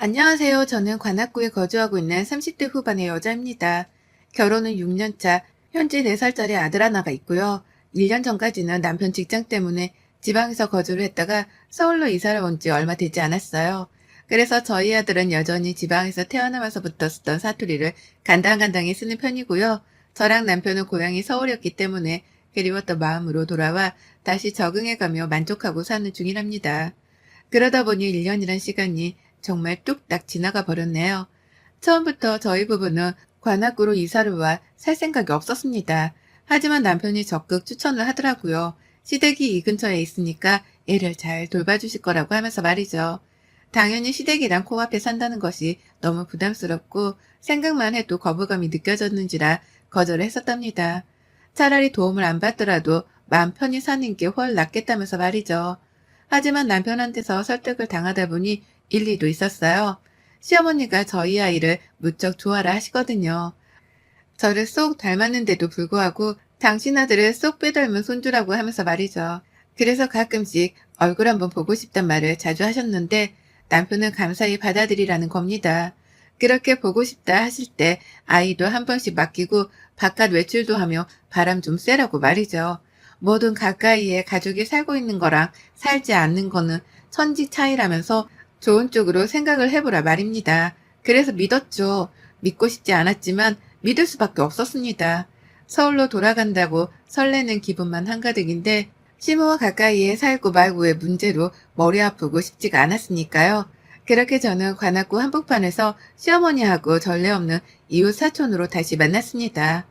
안녕하세요. 저는 관악구에 거주하고 있는 30대 후반의 여자입니다. 결혼은 6년 차, 현재 4살짜리 아들 하나가 있고요. 1년 전까지는 남편 직장 때문에 지방에서 거주를 했다가 서울로 이사를 온 지 얼마 되지 않았어요. 그래서 저희 아들은 여전히 지방에서 태어나면서부터 쓰던 사투리를 간당간당히 쓰는 편이고요. 저랑 남편은 고향이 서울이었기 때문에 그리웠던 마음으로 돌아와 다시 적응해가며 만족하고 사는 중이랍니다. 그러다 보니 1년이란 시간이 정말 뚝딱 지나가 버렸네요. 처음부터 저희 부부는 관악구로 이사를 와 살 생각이 없었습니다. 하지만 남편이 적극 추천을 하더라고요. 시댁이 이 근처에 있으니까 애를 잘 돌봐주실 거라고 하면서 말이죠. 당연히 시댁이랑 코앞에 산다는 것이 너무 부담스럽고 생각만 해도 거부감이 느껴졌는지라 거절을 했었답니다. 차라리 도움을 안 받더라도 마음 편히 사는 게 훨 낫겠다면서 말이죠. 하지만 남편한테서 설득을 당하다 보니 일리도 있었어요. 시어머니가 저희 아이를 무척 좋아라 하시거든요. 저를 쏙 닮았는데도 불구하고 당신 아들을 쏙 빼닮은 손주라고 하면서 말이죠. 그래서 가끔씩 얼굴 한번 보고 싶단 말을 자주 하셨는데 남편은 감사히 받아들이라는 겁니다. 그렇게 보고 싶다 하실 때 아이도 한 번씩 맡기고 바깥 외출도 하며 바람 좀 쐬라고 말이죠. 뭐든 가까이에 가족이 살고 있는 거랑 살지 않는 거는 천지 차이라면서 좋은 쪽으로 생각을 해보라 말입니다. 그래서 믿었죠. 믿고 싶지 않았지만 믿을 수밖에 없었습니다. 서울로 돌아간다고 설레는 기분만 한가득인데 시모와 가까이에 살고 말고의 문제로 머리 아프고 싶지가 않았으니까요. 그렇게 저는 관악구 한복판에서 시어머니하고 전례 없는 이웃 사촌으로 다시 만났습니다.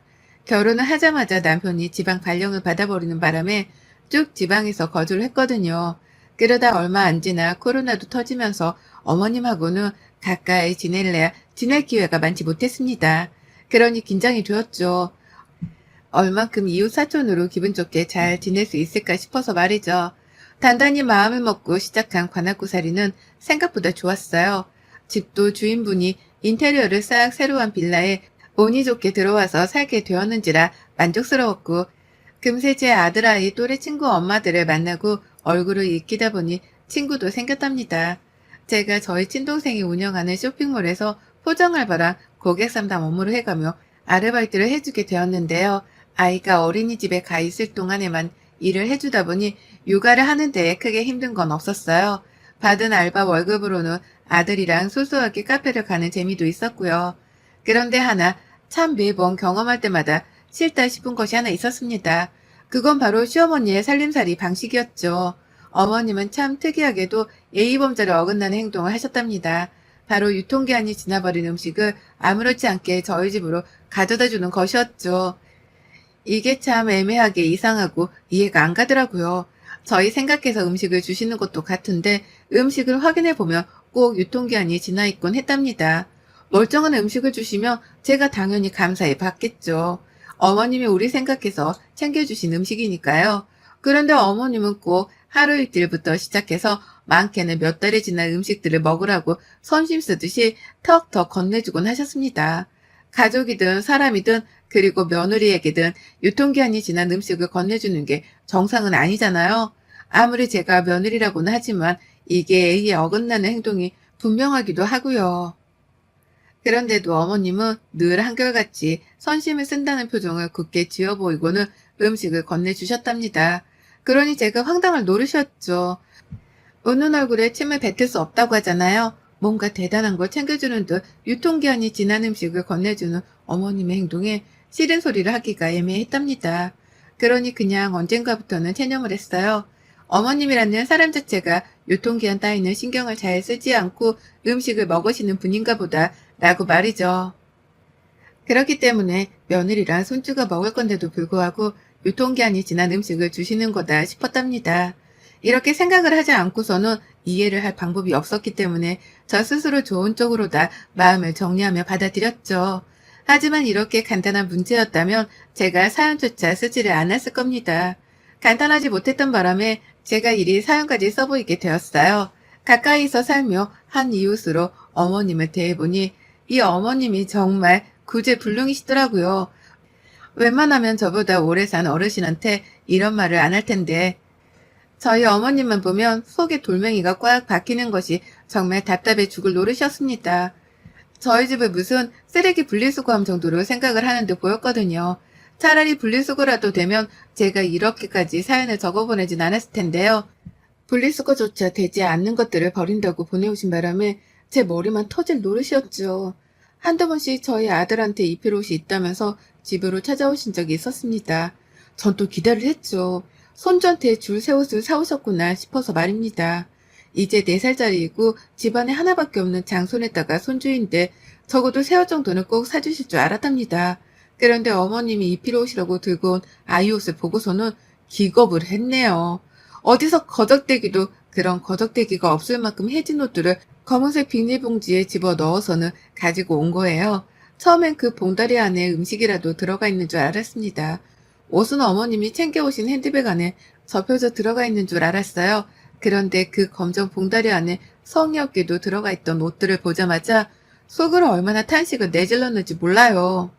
결혼을 하자마자 남편이 지방 발령을 받아버리는 바람에 쭉 지방에서 거주를 했거든요. 그러다 얼마 안 지나 코로나도 터지면서 어머님하고는 가까이 지낼래야 지낼 기회가 많지 못했습니다. 그러니 긴장이 되었죠. 얼만큼 이웃 사촌으로 기분 좋게 잘 지낼 수 있을까 싶어서 말이죠. 단단히 마음을 먹고 시작한 관악구살이는 생각보다 좋았어요. 집도 주인분이 인테리어를 싹 새로 한 빌라에 운이 좋게 들어와서 살게 되었는지라 만족스러웠고, 금세 제 아들아이 또래 친구 엄마들을 만나고 얼굴을 익히다 보니 친구도 생겼답니다. 제가 저희 친동생이 운영하는 쇼핑몰에서 포장 알바랑 고객 상담 업무를 해가며 아르바이트를 해주게 되었는데요. 아이가 어린이집에 가 있을 동안에만 일을 해주다 보니 육아를 하는데 크게 힘든 건 없었어요. 받은 알바 월급으로는 아들이랑 소소하게 카페를 가는 재미도 있었고요. 그런데 하나 참 매번 경험할 때마다 싫다 싶은 것이 하나 있었습니다. 그건 바로 시어머니의 살림살이 방식이었죠. 어머님은 참 특이하게도 예의범절에 어긋나는 행동을 하셨답니다. 바로 유통기한이 지나버린 음식을 아무렇지 않게 저희 집으로 가져다 주는 것이었죠. 이게 참 애매하게 이상하고 이해가 안 가더라고요. 저희 생각해서 음식을 주시는 것도 같은데 음식을 확인해 보면 꼭 유통기한이 지나 있곤 했답니다. 멀쩡한 음식을 주시면 제가 당연히 감사히 받겠죠. 어머님이 우리 생각해서 챙겨주신 음식이니까요. 그런데 어머님은 꼭 하루 이틀부터 시작해서 많게는 몇 달이 지난 음식들을 먹으라고 선심 쓰듯이 턱턱 건네주곤 하셨습니다. 가족이든 사람이든 그리고 며느리에게든 유통기한이 지난 음식을 건네주는 게 정상은 아니잖아요. 아무리 제가 며느리라고는 하지만 이게 예의에 어긋나는 행동이 분명하기도 하고요. 그런데도 어머님은 늘 한결같이 선심을 쓴다는 표정을 굳게 지어 보이고는 음식을 건네주셨답니다. 그러니 제가 황당을 노리셨죠. 웃는 얼굴에 침을 뱉을 수 없다고 하잖아요. 뭔가 대단한 걸 챙겨주는 듯 유통기한이 지난 음식을 건네주는 어머님의 행동에 싫은 소리를 하기가 애매했답니다. 그러니 그냥 언젠가부터는 체념을 했어요. 어머님이라는 사람 자체가 유통기한 따위는 신경을 잘 쓰지 않고 음식을 먹으시는 분인가 보다 라고 말이죠. 그렇기 때문에 며느리랑 손주가 먹을 건데도 불구하고 유통기한이 지난 음식을 주시는 거다 싶었답니다. 이렇게 생각을 하지 않고서는 이해를 할 방법이 없었기 때문에 저 스스로 좋은 쪽으로 다 마음을 정리하며 받아들였죠. 하지만 이렇게 간단한 문제였다면 제가 사연조차 쓰지를 않았을 겁니다. 간단하지 못했던 바람에 제가 이리 사연까지 써보이게 되었어요. 가까이서 살며 한 이웃으로 어머님을 대해보니 이 어머님이 정말 구제불능이시더라고요. 웬만하면 저보다 오래 산 어르신한테 이런 말을 안 할 텐데 저희 어머님만 보면 속에 돌멩이가 꽉 박히는 것이 정말 답답해 죽을 노릇이었습니다. 저희 집을 무슨 쓰레기 분리수거함 정도로 생각을 하는데 보였거든요. 차라리 분리수거라도 되면 제가 이렇게까지 사연을 적어보내진 않았을 텐데요. 분리수거조차 되지 않는 것들을 버린다고 보내오신 바람에 제 머리만 터질 노릇이었죠. 한두 번씩 저희 아들한테 입힐 옷이 있다면서 집으로 찾아오신 적이 있었습니다. 전 또 기대를 했죠. 손주한테 줄 새 옷을 사오셨구나 싶어서 말입니다. 이제 4살짜리이고 집안에 하나밖에 없는 장손에다가 손주인데 적어도 새 옷 정도는 꼭 사주실 줄 알았답니다. 그런데 어머님이 입힐 옷이라고 들고 온 아이 옷을 보고서는 기겁을 했네요. 어디서 거적대기도 그런 거적대기가 없을 만큼 해진 옷들을 검은색 비닐봉지에 집어 넣어서는 가지고 온 거예요. 처음엔 그 봉다리 안에 음식이라도 들어가 있는 줄 알았습니다. 옷은 어머님이 챙겨오신 핸드백 안에 접혀져 들어가 있는 줄 알았어요. 그런데 그 검정 봉다리 안에 성의 없게도 들어가 있던 옷들을 보자마자 속으로 얼마나 탄식을 내질렀는지 몰라요.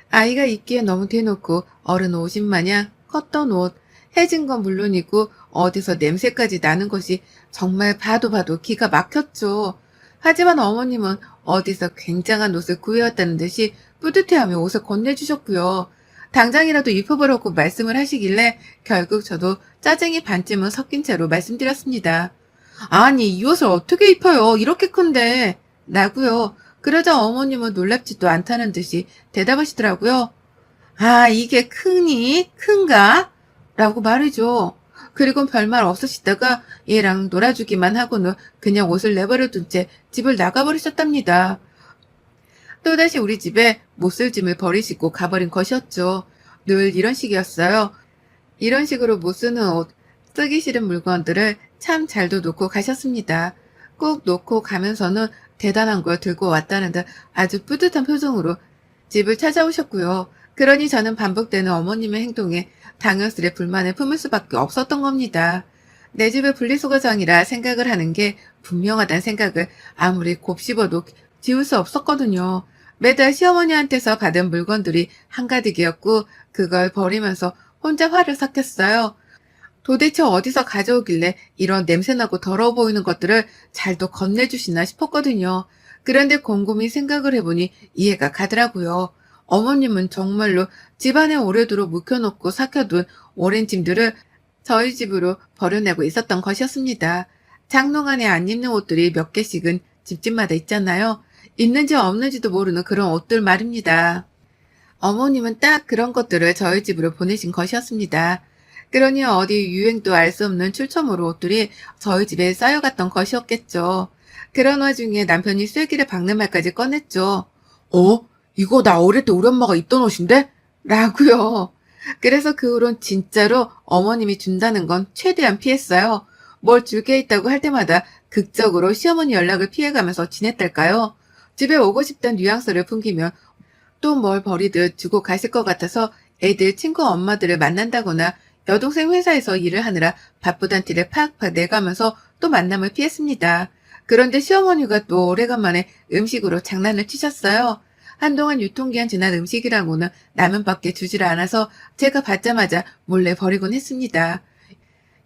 아이가 입기에 너무 대놓고 어른 옷인 마냥 컸던 옷, 해진 건 물론이고 어디서 냄새까지 나는 것이 정말 봐도 기가 막혔죠. 하지만 어머님은 어디서 굉장한 옷을 구해왔다는 듯이 뿌듯해하며 옷을 건네주셨고요. 당장이라도 입혀보라고 말씀을 하시길래 결국 저도 짜증이 반쯤은 섞인 채로 말씀드렸습니다. 아니, 이 옷을 어떻게 입혀요? 이렇게 큰데. 라고요. 그러자 어머님은 놀랍지도 않다는 듯이 대답하시더라고요. 아, 이게 크니? 큰가? 라고 말이죠. 그리고 별말 없으시다가 얘랑 놀아주기만 하고는 그냥 옷을 내버려둔 채 집을 나가버리셨답니다. 또다시 우리 집에 못쓸 짐을 버리시고 가버린 것이었죠. 늘 이런 식이었어요. 이런 식으로 못 쓰는 옷, 쓰기 싫은 물건들을 참 잘도 놓고 가셨습니다. 꼭 놓고 가면서는 대단한 걸 들고 왔다는 듯 아주 뿌듯한 표정으로 집을 찾아오셨고요. 그러니 저는 반복되는 어머님의 행동에 당연스레 불만을 품을 수밖에 없었던 겁니다. 내 집을 분리수거장이라 생각을 하는 게 분명하다는 생각을 아무리 곱씹어도 지울 수 없었거든요. 매달 시어머니한테서 받은 물건들이 한가득이었고 그걸 버리면서 혼자 화를 삭혔어요. 도대체 어디서 가져오길래 이런 냄새나고 더러워 보이는 것들을 잘도 건네주시나 싶었거든요. 그런데 곰곰이 생각을 해보니 이해가 가더라고요. 어머님은 정말로 집안에 오래도록 묵혀놓고 삭혀둔 오랜 짐들을 저희 집으로 버려내고 있었던 것이었습니다. 장롱 안에 안 입는 옷들이 몇 개씩은 집집마다 있잖아요. 있는지 없는지도 모르는 그런 옷들 말입니다. 어머님은 딱 그런 것들을 저희 집으로 보내신 것이었습니다. 그러니 어디 유행도 알 수 없는 출처모로 옷들이 저희 집에 쌓여갔던 것이었겠죠. 그런 와중에 남편이 쐐기를 박는 말까지 꺼냈죠. 이거 나 어릴 때 우리 엄마가 입던 옷인데? 라고요. 그래서 그 후론 진짜로 어머님이 준다는 건 최대한 피했어요. 뭘 줄 게 있다고 할 때마다 극적으로 시어머니 연락을 피해가면서 지냈달까요? 집에 오고 싶다는 뉘앙스를 풍기면 또 뭘 버리듯 주고 가실 것 같아서 애들 친구 엄마들을 만난다거나 여동생 회사에서 일을 하느라 바쁘단 티를 팍팍 내가면서 또 만남을 피했습니다. 그런데 시어머니가 또 오래간만에 음식으로 장난을 치셨어요. 한동안 유통기한 지난 음식이라고는 라면밖에 주질 않아서 제가 받자마자 몰래 버리곤 했습니다.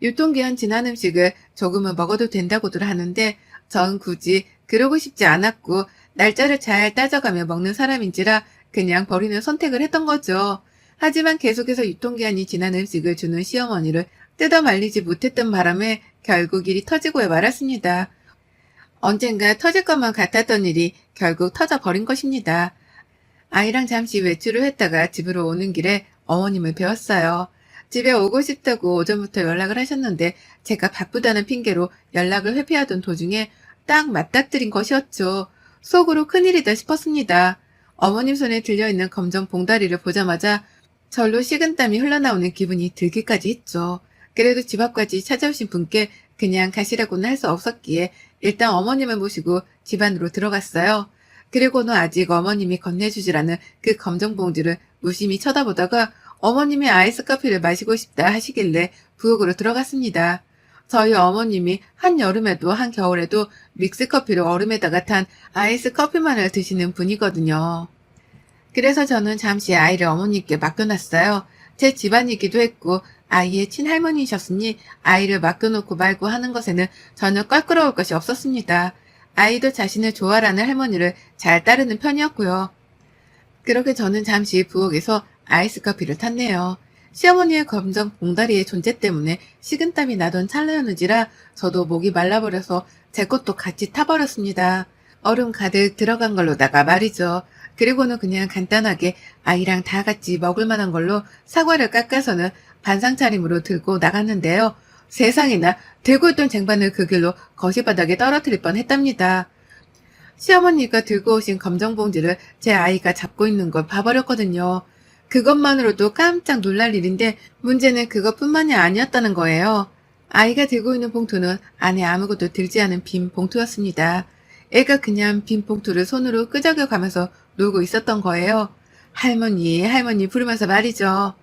유통기한 지난 음식을 조금은 먹어도 된다고들 하는데 전 굳이 그러고 싶지 않았고 날짜를 잘 따져가며 먹는 사람인지라 그냥 버리는 선택을 했던 거죠. 하지만 계속해서 유통기한이 지난 음식을 주는 시어머니를 뜯어 말리지 못했던 바람에 결국 일이 터지고 말았습니다. 언젠가 터질 것만 같았던 일이 결국 터져버린 것입니다. 아이랑 잠시 외출을 했다가 집으로 오는 길에 어머님을 배웠어요. 집에 오고 싶다고 오전부터 연락을 하셨는데 제가 바쁘다는 핑계로 연락을 회피하던 도중에 딱 맞닥뜨린 것이었죠. 속으로 큰일이다 싶었습니다. 어머님 손에 들려있는 검정 봉다리를 보자마자 절로 식은땀이 흘러나오는 기분이 들기까지 했죠. 그래도 집 앞까지 찾아오신 분께 그냥 가시라고는 할 수 없었기에 일단 어머님을 모시고 집 안으로 들어갔어요. 그리고는 아직 어머님이 건네주질 않은 그 검정 봉지를 무심히 쳐다보다가 어머님이 아이스 커피를 마시고 싶다 하시길래 부엌으로 들어갔습니다. 저희 어머님이 한여름에도 한겨울에도 믹스커피를 얼음에다가 탄 아이스 커피만을 드시는 분이거든요. 그래서 저는 잠시 아이를 어머님께 맡겨놨어요. 제 집안이기도 했고 아이의 친할머니이셨으니 아이를 맡겨놓고 말고 하는 것에는 전혀 껄끄러울 것이 없었습니다. 아이도 자신을 좋아하는 할머니를 잘 따르는 편이었고요. 그렇게 저는 잠시 부엌에서 아이스 커피를 탔네요. 시어머니의 검정 봉다리의 존재 때문에 식은땀이 나던 찰나였는지라 저도 목이 말라버려서 제 것도 같이 타버렸습니다. 얼음 가득 들어간 걸로다가 말이죠. 그리고는 그냥 간단하게 아이랑 다 같이 먹을 만한 걸로 사과를 깎아서는 반상 차림으로 들고 나갔는데요. 세상에나 들고 있던 쟁반을 그 길로 거실바닥에 떨어뜨릴 뻔했답니다. 시어머니가 들고 오신 검정 봉지를 제 아이가 잡고 있는 걸 봐버렸거든요. 그것만으로도 깜짝 놀랄 일인데 문제는 그것뿐만이 아니었다는 거예요. 아이가 들고 있는 봉투는 안에 아무것도 들지 않은 빈 봉투였습니다. 애가 그냥 빈 봉투를 손으로 끄적여 가면서 놀고 있었던 거예요. 할머니, 할머니 부르면서 말이죠.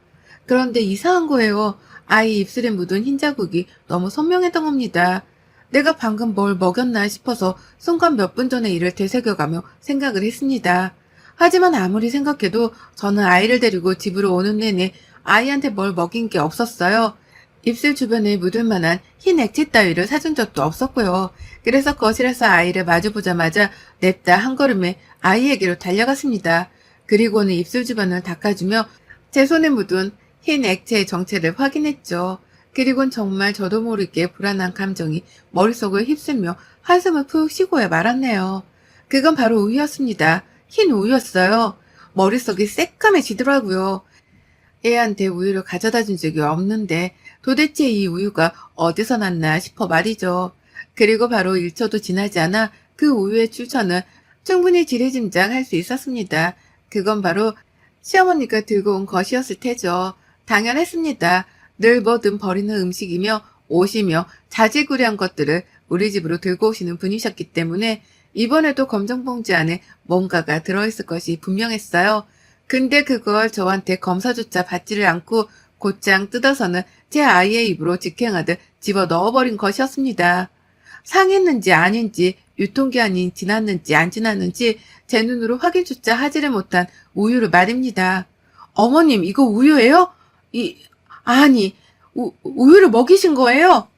그런데 이상한 거예요. 아이 입술에 묻은 흰 자국이 너무 선명했던 겁니다. 내가 방금 뭘 먹였나 싶어서 순간 몇 분 전의 일을 되새겨가며 생각을 했습니다. 하지만 아무리 생각해도 저는 아이를 데리고 집으로 오는 내내 아이한테 뭘 먹인 게 없었어요. 입술 주변에 묻을 만한 흰 액체 따위를 사준 적도 없었고요. 그래서 거실에서 아이를 마주보자마자 냅다 한 걸음에 아이에게로 달려갔습니다. 그리고는 입술 주변을 닦아주며 제 손에 묻은 흰 액체의 정체를 확인했죠. 그리곤 정말 저도 모르게 불안한 감정이 머릿속을 휩쓸며 한숨을 푹 쉬고야 말았네요. 그건 바로 우유였습니다. 흰 우유였어요. 머릿속이 새까매지더라고요. 애한테 우유를 가져다 준 적이 없는데 도대체 이 우유가 어디서 났나 싶어 말이죠. 그리고 바로 1초도 지나지 않아 그 우유의 출처는 충분히 지레짐작할 수 있었습니다. 그건 바로 시어머니가 들고 온 것이었을 테죠. 당연했습니다. 늘 뭐든 버리는 음식이며 옷이며 자질구레한 것들을 우리 집으로 들고 오시는 분이셨기 때문에 이번에도 검정봉지 안에 뭔가가 들어있을 것이 분명했어요. 근데 그걸 저한테 검사조차 받지를 않고 곧장 뜯어서는 제 아이의 입으로 직행하듯 집어 넣어버린 것이었습니다. 상했는지 아닌지 유통기한이 지났는지 안 지났는지 제 눈으로 확인조차 하지를 못한 우유를 말입니다. 어머님 이거 우유예요? 아니 우유를 먹이신 거예요?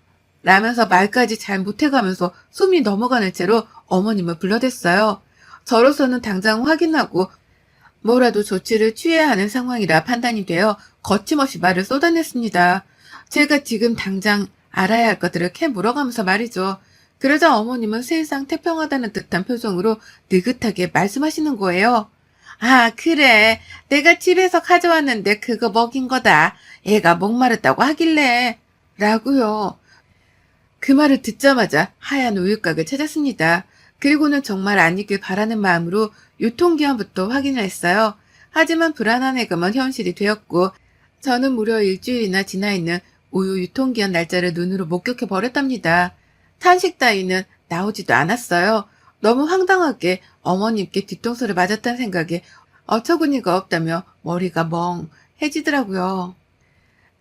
라면서 말까지 잘 못해가면서 숨이 넘어가는 채로 어머님을 불러댔어요. 저로서는 당장 확인하고 뭐라도 조치를 취해야 하는 상황이라 판단이 되어 거침없이 말을 쏟아냈습니다. 제가 지금 당장 알아야 할 것들을 캐 물어가면서 말이죠. 그러자 어머님은 세상 태평하다는 듯한 표정으로 느긋하게 말씀하시는 거예요. 아, 그래. 내가 집에서 가져왔는데 그거 먹인 거다. 애가 목마르다고 하길래. 라고요. 그 말을 듣자마자 하얀 우유곽을 찾았습니다. 그리고는 정말 아니길 바라는 마음으로 유통기한부터 확인을 했어요. 하지만 불안한 예감은 현실이 되었고 저는 무려 일주일이나 지나 있는 우유 유통기한 날짜를 눈으로 목격해 버렸답니다. 탄식 따위는 나오지도 않았어요. 너무 황당하게 어머님께 뒤통수를 맞았다는 생각에 어처구니가 없다며 머리가 멍해지더라고요.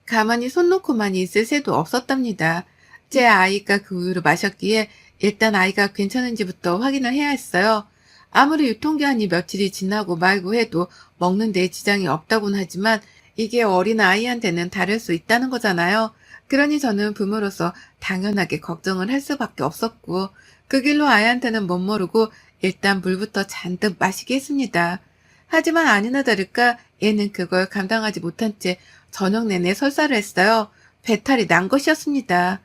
가만히 손 놓고만 있을 새도 없었답니다. 제 아이가 그 우유를 마셨기에 일단 아이가 괜찮은지부터 확인을 해야 했어요. 아무리 유통기한이 며칠이 지나고 말고 해도 먹는 데 지장이 없다고는 하지만 이게 어린 아이한테는 다를 수 있다는 거잖아요. 그러니 저는 부모로서 당연하게 걱정을 할 수밖에 없었고 그 길로 아이한테는 못 모르고 일단 물부터 잔뜩 마시게 했습니다. 하지만 아니나 다를까 얘는 그걸 감당하지 못한 채 저녁 내내 설사를 했어요. 배탈이 난 것이었습니다.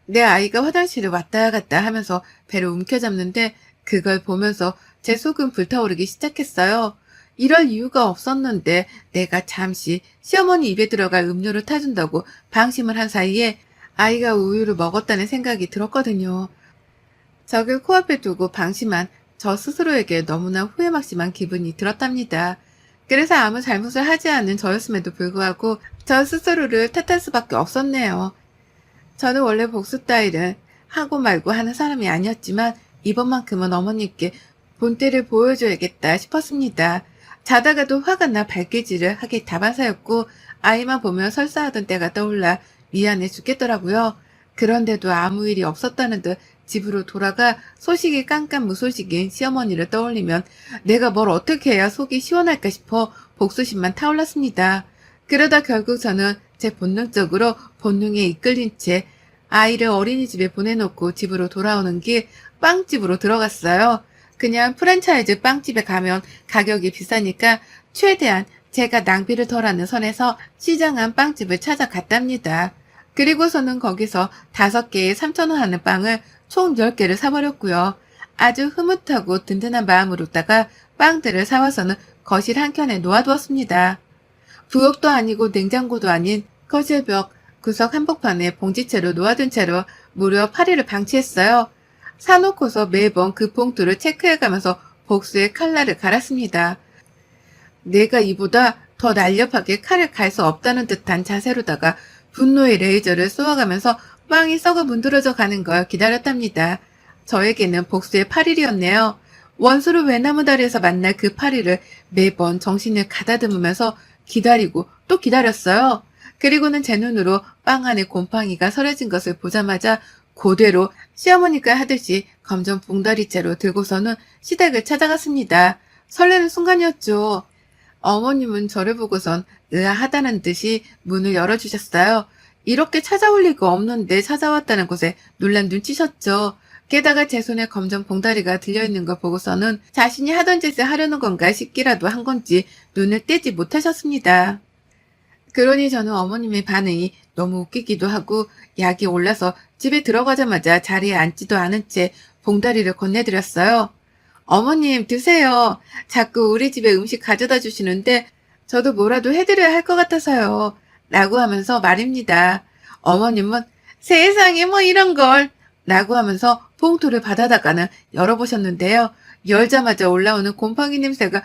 내 아이가 화장실을 왔다 갔다 하면서 배를 움켜잡는데 그걸 보면서 제 속은 불타오르기 시작했어요. 이럴 이유가 없었는데 내가 잠시 시어머니 입에 들어갈 음료를 타준다고 방심을 한 사이에 아이가 우유를 먹었다는 생각이 들었거든요. 적을 코앞에 두고 방심한 저 스스로에게 너무나 후회막심한 기분이 들었답니다. 그래서 아무 잘못을 하지 않은 저였음에도 불구하고 저 스스로를 탓할 수밖에 없었네요. 저는 원래 복수 따위를 하고 말고 하는 사람이 아니었지만 이번만큼은 어머니께 본때를 보여줘야겠다 싶었습니다. 자다가도 화가 나 발길질을 하기 다반사였고 아이만 보며 설사하던 때가 떠올라 미안해 죽겠더라고요. 그런데도 아무 일이 없었다는 듯 집으로 돌아가 소식이 깜깜무소식인 시어머니를 떠올리면 내가 뭘 어떻게 해야 속이 시원할까 싶어 복수심만 타올랐습니다. 그러다 결국 저는 제 본능적으로 본능에 이끌린 채 아이를 어린이집에 보내놓고 집으로 돌아오는 길 빵집으로 들어갔어요. 그냥 프랜차이즈 빵집에 가면 가격이 비싸니까 최대한 제가 낭비를 덜하는 선에서 시장한 빵집을 찾아갔답니다. 그리고서는 거기서 5개에 3,000원 하는 빵을 총 10개를 사버렸고요. 아주 흐뭇하고 든든한 마음으로다가 빵들을 사와서는 거실 한켠에 놓아두었습니다. 부엌도 아니고 냉장고도 아닌 거실 벽 구석 한복판에 봉지채로 놓아둔 채로 무려 8일을 방치했어요. 사놓고서 매번 그 봉투를 체크해가면서 복수의 칼날을 갈았습니다. 내가 이보다 더 날렵하게 칼을 갈 수 없다는 듯한 자세로다가 분노의 레이저를 쏘아가면서 빵이 썩어 문드러져 가는 걸 기다렸답니다. 저에게는 복수의 8일이었네요. 원수를 외나무 다리에서 만날 그 8일을 매번 정신을 가다듬으면서 기다리고 또 기다렸어요. 그리고는 제 눈으로 빵 안에 곰팡이가 서려진 것을 보자마자 그대로 시어머니가 하듯이 검정 봉다리째로 들고서는 시댁을 찾아갔습니다. 설레는 순간이었죠. 어머님은 저를 보고선 의아하다는 듯이 문을 열어주셨어요. 이렇게 찾아올 리가 없는데 찾아왔다는 것에 놀란 눈치셨죠. 게다가 제 손에 검정 봉다리가 들려있는 걸 보고서는 자신이 하던 짓을 하려는 건가 싶기라도 한 건지 눈을 떼지 못하셨습니다. 그러니 저는 어머님의 반응이 너무 웃기기도 하고 약이 올라서 집에 들어가자마자 자리에 앉지도 않은 채 봉다리를 건네드렸어요. 어머님 드세요. 자꾸 우리 집에 음식 가져다 주시는데 저도 뭐라도 해드려야 할 것 같아서요. 라고 하면서 말입니다. 어머님은 세상에 뭐 이런 걸 라고 하면서 봉투를 받아다가는 열어보셨는데요. 열자마자 올라오는 곰팡이 냄새가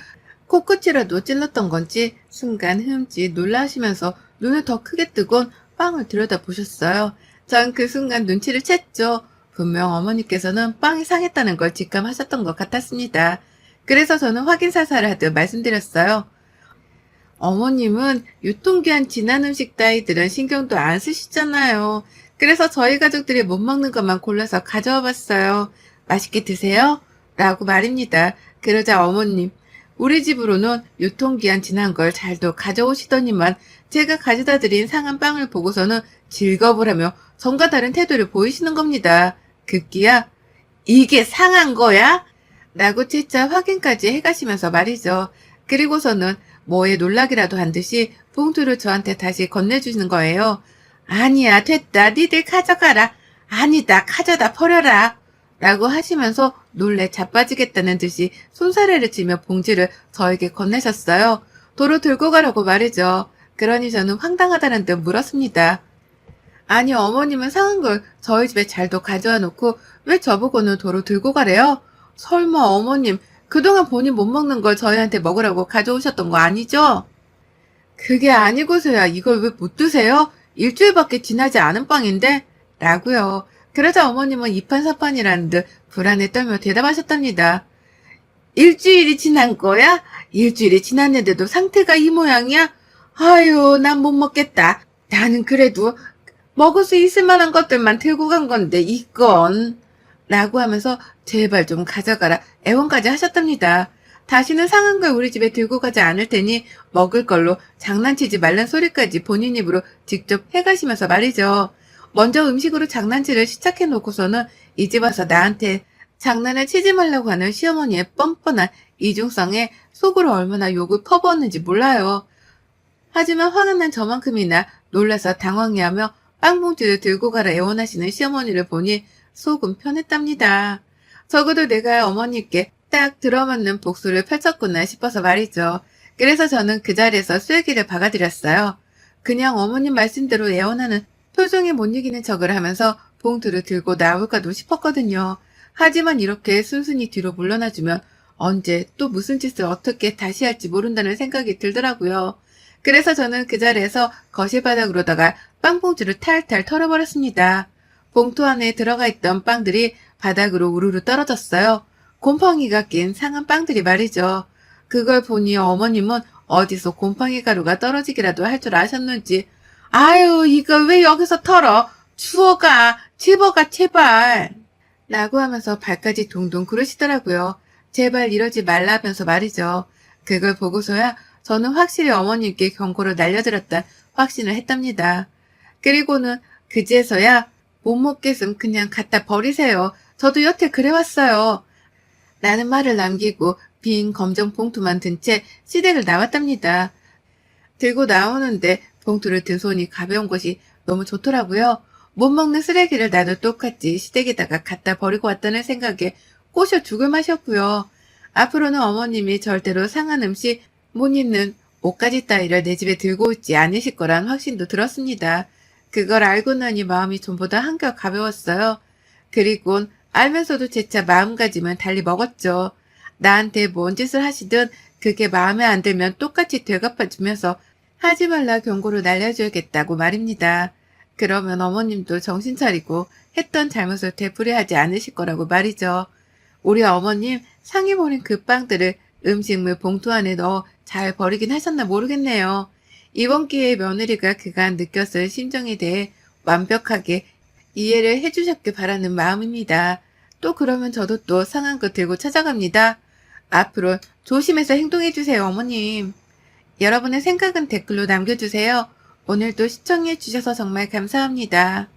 코끝이라도 찔렀던 건지 순간 흠칫 놀라시면서 눈을 더 크게 뜨곤 빵을 들여다보셨어요. 전 그 순간 눈치를 챘죠. 분명 어머니께서는 빵이 상했다는 걸 직감하셨던 것 같았습니다. 그래서 저는 확인사살을 하듯 말씀드렸어요. 어머님은 유통기한 지난 음식 따위들은 신경도 안 쓰시잖아요. 그래서 저희 가족들이 못 먹는 것만 골라서 가져와 봤어요. 맛있게 드세요. 라고 말입니다. 그러자 어머님, 우리 집으로는 유통기한 지난 걸 잘도 가져오시더니만 제가 가져다 드린 상한 빵을 보고서는 즐겁을 하며 전과 다른 태도를 보이시는 겁니다. 급기야 이게 상한 거야? 라고 채차 확인까지 해가시면서 말이죠. 그리고서는 뭐에 놀라기라도 한 듯이 봉투를 저한테 다시 건네주시는 거예요. 아니야 됐다 니들 가져가라. 아니다 가져다 버려라. 라고 하시면서 놀래 자빠지겠다는 듯이 손사래를 치며 봉지를 저에게 건네셨어요. 도로 들고 가라고 말이죠. 그러니 저는 황당하다는 듯 물었습니다. 아니 어머님은 상한 걸 저희 집에 잘도 가져와 놓고 왜 저보고는 도로 들고 가래요? 설마 어머님 그동안 본인 못 먹는 걸 저희한테 먹으라고 가져오셨던 거 아니죠? 그게 아니고서야 이걸 왜 못 드세요? 일주일밖에 지나지 않은 빵인데? 라고요. 그러자 어머님은 이판사판이라는 듯 불안에 떨며 대답하셨답니다. 일주일이 지난 거야? 일주일이 지났는데도 상태가 이 모양이야? 아유 난 못 먹겠다. 나는 그래도 먹을 수 있을 만한 것들만 들고 간 건데 이건 라고 하면서 제발 좀 가져가라 애원까지 하셨답니다. 다시는 상한 걸 우리 집에 들고 가지 않을 테니 먹을 걸로 장난치지 말란 소리까지 본인 입으로 직접 해가시면서 말이죠. 먼저 음식으로 장난질을 시작해 놓고서는 이 집 와서 나한테 장난을 치지 말라고 하는 시어머니의 뻔뻔한 이중성에 속으로 얼마나 욕을 퍼부었는지 몰라요. 하지만 화가 난 저만큼이나 놀라서 당황해하며 빵봉지를 들고 가라 애원하시는 시어머니를 보니 속은 편했답니다. 적어도 내가 어머니께 딱 들어맞는 복수를 펼쳤구나 싶어서 말이죠. 그래서 저는 그 자리에서 쐐기를 박아드렸어요. 그냥 어머님 말씀대로 애원하는 표정에 못 이기는 척을 하면서 봉투를 들고 나올까도 싶었거든요. 하지만 이렇게 순순히 뒤로 물러나주면 언제 또 무슨 짓을 어떻게 다시 할지 모른다는 생각이 들더라고요. 그래서 저는 그 자리에서 거실 바닥으로다가 빵봉지를 탈탈 털어버렸습니다. 봉투 안에 들어가 있던 빵들이 바닥으로 우르르 떨어졌어요. 곰팡이가 낀 상한 빵들이 말이죠. 그걸 보니 어머님은 어디서 곰팡이 가루가 떨어지기라도 할 줄 아셨는지 아유 이걸 왜 여기서 털어? 주워가 집어가 제발 라고 하면서 발까지 둥둥 구르시더라고요. 제발 이러지 말라면서 말이죠. 그걸 보고서야 저는 확실히 어머님께 경고를 날려드렸단 확신을 했답니다. 그리고는 그제서야 못 먹겠음 그냥 갖다 버리세요. 저도 여태 그래왔어요. 라는 말을 남기고 빈 검정 봉투만 든 채 시댁을 나왔답니다. 들고 나오는데 봉투를 든 손이 가벼운 것이 너무 좋더라고요. 못 먹는 쓰레기를 나도 똑같이 시댁에다가 갖다 버리고 왔다는 생각에 꼬셔 죽을 맛이었고요. 앞으로는 어머님이 절대로 상한 음식, 못 입는 옷가지 따위를 내 집에 들고 오지 않으실 거란 확신도 들었습니다. 그걸 알고 나니 마음이 전보다 한결 가벼웠어요. 그리곤 알면서도 재차 마음가짐은 달리 먹었죠. 나한테 뭔 짓을 하시든 그게 마음에 안 들면 똑같이 되갚아주면서 하지 말라 경고를 날려줘야겠다고 말입니다. 그러면 어머님도 정신 차리고 했던 잘못을 되풀이하지 않으실 거라고 말이죠. 우리 어머님 상해 버린 그 빵들을 음식물 봉투 안에 넣어 잘 버리긴 하셨나 모르겠네요. 이번 기회에 며느리가 그간 느꼈을 심정에 대해 완벽하게 이해를 해주셨길 바라는 마음입니다. 또 그러면 저도 또 상한 거 들고 찾아갑니다. 앞으로 조심해서 행동해주세요, 어머님. 여러분의 생각은 댓글로 남겨주세요. 오늘도 시청해주셔서 정말 감사합니다.